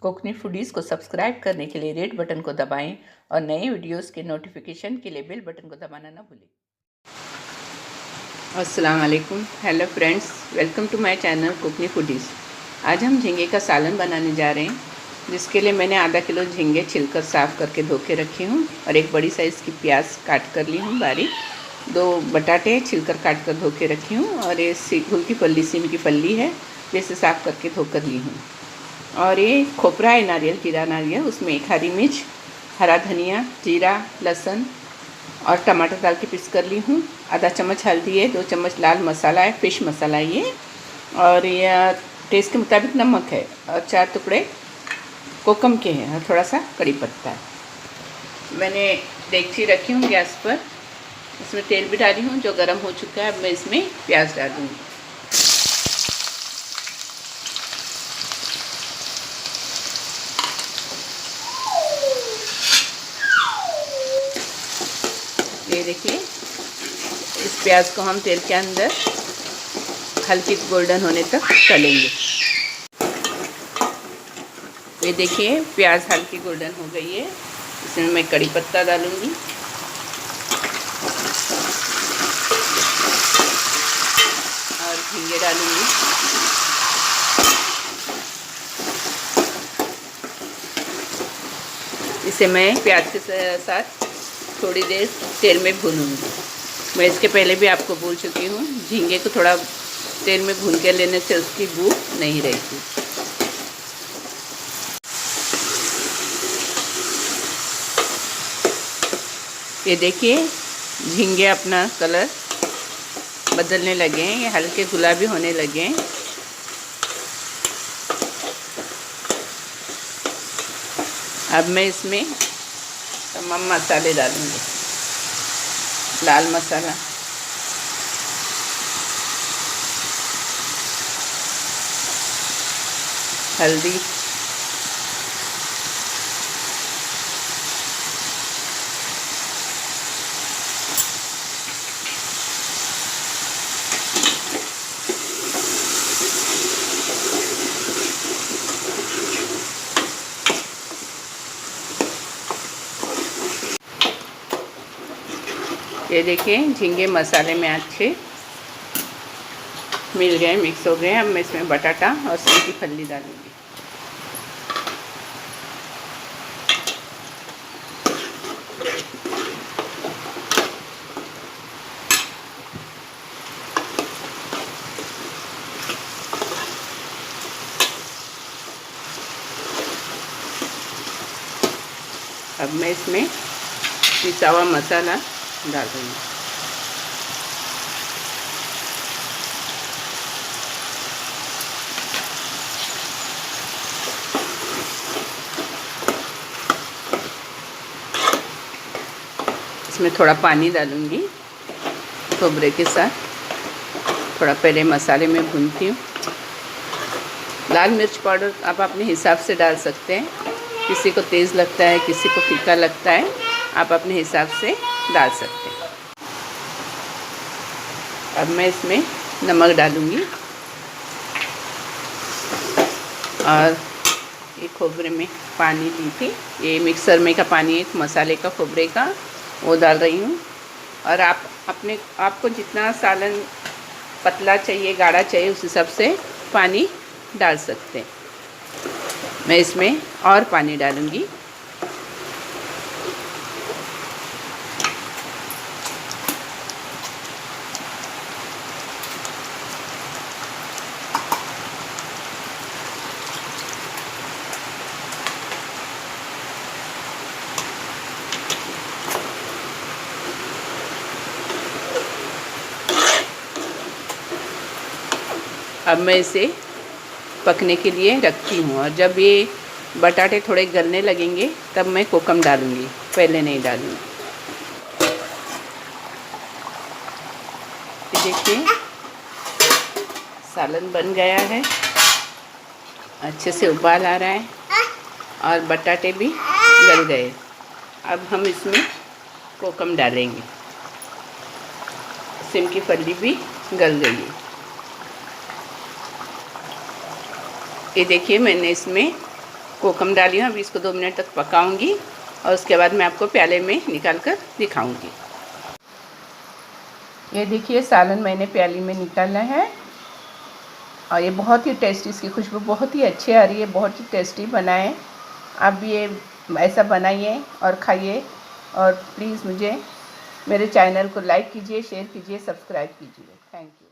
Konkani foodies को subscribe करने के लिए रेड बटन को दबाएं और नए वीडियोस के नोटिफिकेशन के लिए बेल बटन को दबाना ना भूलें। अस्सलाम वालेकुम, hello friends, welcome to my channel Kokni Foodies. आज हम झींगे का सालन बनाने जा रहे हैं, जिसके लिए मैंने आधा किलो झींगे छिलकर साफ़ करके धो के रखी हूँ और एक बड़ी साइज़ की प्याज काट कर ली हूँ बारीक। 2 बटाटे छिलकर काट कर धो के रखी हूँ और ये गुल की फली सीम की फली है, जैसे साफ़ करके धो कर ली हूँ। और ये खोपरा है नारियल, जीरा नारियल, उसमें 1 हरी मिर्च, हरा धनिया, जीरा, लहसुन और टमाटर डाल के पीस कर ली हूँ। आधा चम्मच हल्दी है, 2 चम्मच लाल मसाला है, फिश मसाला ये, और यह टेस्ट के मुताबिक नमक है और 4 टुकड़े कोकम के हैं और थोड़ा सा कड़ी पत्ता है। मैंने देगची रखी हूँ गैस पर, इसमें तेल भी डाली हूँ जो गर्म हो चुका है। अब मैं इसमें प्याज डाल दूँगी। ये देखिए, इस प्याज को हम तेल के अंदर हल्की गोल्डन होने तक तलेंगे। ये देखिए, प्याज हल्की गोल्डन हो गई है। इसमें मैं कड़ी पत्ता डालूंगी और झींगे डालूंगी। इसे मैं प्याज के साथ थोड़ी देर तेल में भूनूंगी। मैं इसके पहले भी आपको बोल चुकी हूँ, झींगे को थोड़ा तेल में भून के लेने से उसकी बू नहीं रहेगी। ये देखिए, झींगे अपना कलर बदलने लगे हैं, ये हल्के गुलाबी होने लगे हैं। अब मैं इसमें तमाम मसाले डालूंगी। लाल मसाला, हल्दी, ये देखिए झींगे मसाले में अच्छे मिल गए, मिक्स हो गए। अब मैं इसमें बटाटा और सीम की फली डालूंगी। अब मैं इसमें पिसा हुआ मसाला डाल दूँगी। इसमें थोड़ा पानी डालूँगी खोबरे के साथ। थोड़ा पहले मसाले में भूनती हूँ। लाल मिर्च पाउडर आप अपने हिसाब से डाल सकते हैं, किसी को तेज़ लगता है, किसी को फीका लगता है, आप अपने हिसाब से डाल सकते हैं। अब मैं इसमें नमक डालूँगी और ये खोबरे में पानी ली थी, ये मिक्सर में का पानी है, मसाले का, खोबरे का, वो डाल रही हूँ। और आपको जितना सालन पतला चाहिए, गाढ़ा चाहिए, उस हिसाब से पानी डाल सकते हैं। मैं इसमें और पानी डालूँगी। अब मैं इसे पकने के लिए रखती हूँ और जब ये बटाटे थोड़े गलने लगेंगे तब मैं कोकम डालूँगी, पहले नहीं डालूँगी। देखिए, सालन बन गया है, अच्छे से उबाल आ रहा है और बटाटे भी गल गए। अब हम इसमें कोकम डालेंगे। सीम की फली भी गल गई है। ये देखिए, मैंने इसमें कोकम डाली हूँ। अभी इसको 2 मिनट तक पकाऊंगी और उसके बाद मैं आपको प्याले में निकाल कर दिखाऊंगी। ये देखिए सालन मैंने प्याली में निकाला है और ये बहुत ही टेस्टी, इसकी खुशबू बहुत ही अच्छी आ रही है, बहुत ही टेस्टी बना है। आप भी ये ऐसा बनाइए और खाइए और प्लीज़ मुझे मेरे चैनल को लाइक कीजिए, शेयर कीजिए, सब्सक्राइब कीजिए। Thank you.